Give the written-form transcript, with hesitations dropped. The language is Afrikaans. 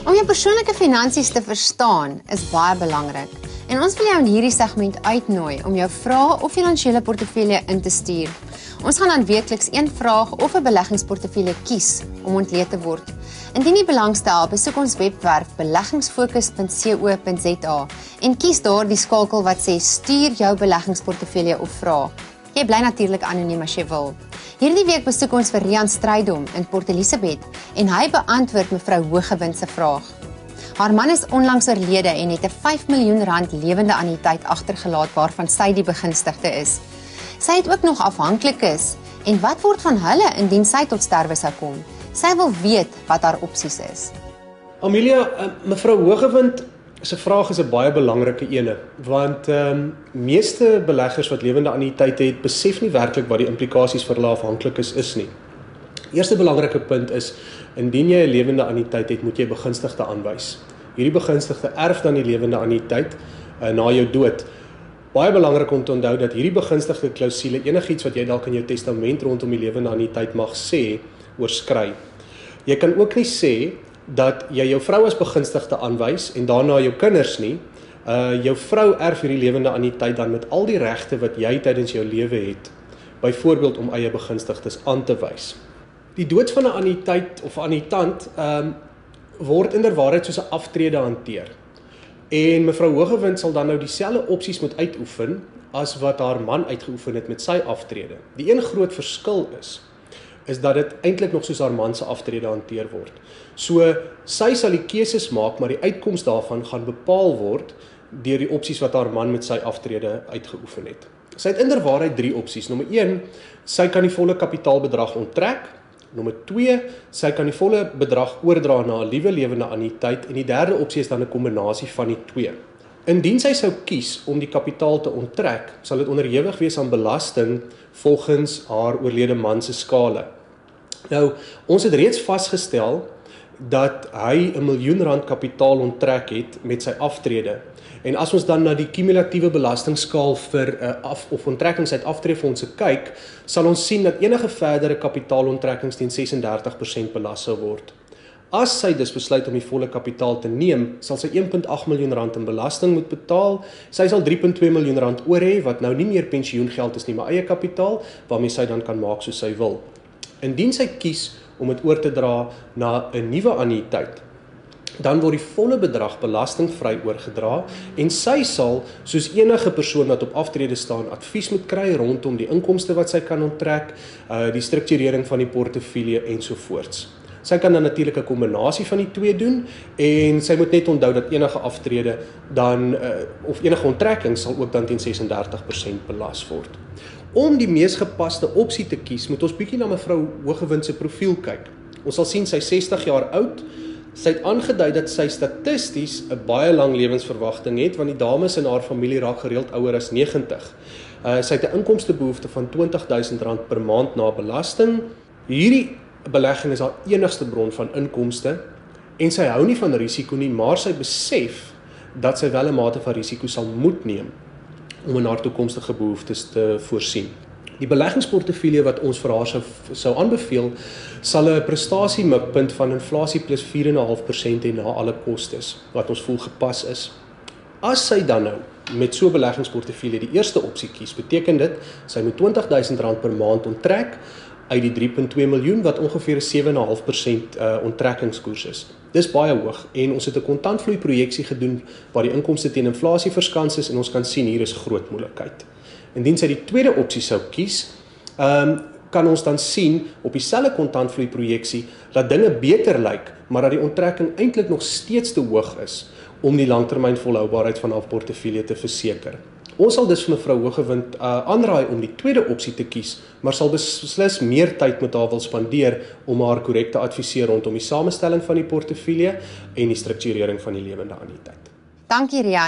Om jou persoonlike finansies te verstaan is baie belangrik. En ons wil jou in hierdie segment uitnooi om jou vrae of finansiële portefeulje in te stuur. Ons gaan dan weekliks een vraag of 'n beleggingsportefeulje kies om ontleed te word. Indien jy belangstel, besoek ons webwerf beleggingsfokus.co.za en kies daar die skakel wat sê stuur jou beleggingsportefeulje of vraag. Jy bly natuurlik anoniem as jy wil. Hierdie week besoek ons vir Rian Strydom in Port Elizabeth en hy beantwoord mevrou Hooggewind se vraag. Haar man is onlangs oorlede en het 'n R5 miljoen lewende anniteit agtergelaat waarvan sy die begunstigde is. Sy het ook nog afhanklikes en wat word van hulle indien sy tot sterwe sou kom? Sy wil weet wat haar opsies is. Amelia, mevrou Hooggewind se vraag is 'n baie belangrike ene, want meeste beleggers wat lewende anniteite het, besef nie werklik wat die implikasies vir hulle afhanklikes is nie. Eerste belangrike punt is, indien jy 'n lewende anniteit het, moet jy begunstigde aanwys. Hierdie begunstigde erf dan die lewende anniteit na jou dood. Baie belangrik om te onthou dat hierdie begunstigde klousule enigiets wat jy dalk in jou testament rondom die lewende anniteit mag sê, oorskry. Jy kan ook nie sê dat jy jou vrou as begunstigde aanwys en daarna jou kinders nie. Jou vrou erf hierdie lewende anniteit dan met al die regte wat jy tydens jou lewe het, byvoorbeeld om eie begunstigdes aan te wys. Die dood van 'n anniteit of annitant word inderwaarheid soos 'n aftrede hanteer. En mevrou Hooggewind sal dan nou dieselfde opsies moet uitoefen as wat haar man uitgeoefen het met sy aftrede. Die een groot verskil is dat dit eintlik nog soos haar man se aftrede hanteer word. So, sy sal die keuses maak, maar die uitkoms daarvan gaan bepaal word deur die opsies wat haar man met sy aftrede uitgeoefen het. Sy het inderwaarheid 3 opsies. Nommer 1, sy kan die volle kapitaalbedrag onttrek. Nommer 2, sy kan die volle bedrag oordra na 'n liewe lewende anniteit en die derde opsie is dan 'n kombinasie van die 2. Indien sy sou kies om die kapitaal te onttrek, sal dit onderhewig wees aan belasting volgens haar oorlede man se skale. Nou, ons het reeds vasgestel dat hy R1 miljoen kapitaal onttrek het met sy aftrede. En as ons dan na die kumulatiewe belastingskaal vir of onttrekkings uit aftreefondse kyk, sal ons sien dat enige verdere kapitaalontrekkings teen 36% belas sou word. As sy dus besluit om die volle kapitaal te neem, sal sy R1.8 miljoen in belasting moet betaal. Sy sal R3.2 miljoen oor hê, wat nou nie meer pensioengeld is nie, maar eie kapitaal, waarmee sy dan kan maak soos sy wil. Indien sy kies om dit oor te dra na 'n nuwe anniteit, dan word die volle bedrag belastingvry oorgedra en sy sal, soos enige persoon wat op aftrede staan, advies moet kry rondom die inkomste wat sy kan onttrek, die strukturering van die portefeulje ensovoorts. Sy kan dan natuurlik 'n kombinasie van die 2 doen en sy moet net onthou dat enige aftrede dan of enige onttrekking sal ook dan teen 36% belas word. Om die mees gepaste opsie te kies, moet ons bietjie na mevrou Hooggewind se profiel kyk. Ons sal sien sy is 60 jaar oud. Sy het aangedui dat sy statisties 'n baie lang lewensverwagting het, want die dames in haar familie raak gereeld ouer as 90. Sy het 'n inkomstebehoefte van R20.000 per maand na belasting. Hierdie belegging is haar enigste bron van inkomste en sy hou nie van risiko nie, maar sy besef dat sy wel 'n mate van risiko sal moet neem om in haar toekomstige behoeftes te voorsien. Die beleggingsportefeulje wat ons vir haar sou aanbeveel, sal 'n prestasiemikpunt van inflasie plus 4,5% hê na alle kostes, wat ons voel gepas is. As sy dan nou met so 'n beleggingsportefeulje die eerste opsie kies, beteken dit, sy moet R20.000 per maand onttrek uit die R3.2 miljoen, wat ongeveer 7,5% onttrekkingskoers is. Dis baie hoog en ons het 'n kontantvloei projeksie gedoen waar die inkomste teen inflasie verskans is en ons kan sien hier is groot moontlikheid. Indien sy die tweede opsie sou kies, kan ons dan sien op dieselfde kontantvloei projeksie dat dinge beter lyk, maar dat die onttrekking eintlik nog steeds te hoog is om die langtermyn volhoubaarheid van haar portefeulje te verseker. Ons sal dus vir mevrou Hooggewind aanraai om die tweede opsie te kies, maar sal beslis meer tyd met haar wil spandeer om haar korrek te adviseer rondom die samestelling van die portefeulje en die strukturering van die lewende anniteit. Dankie Rian.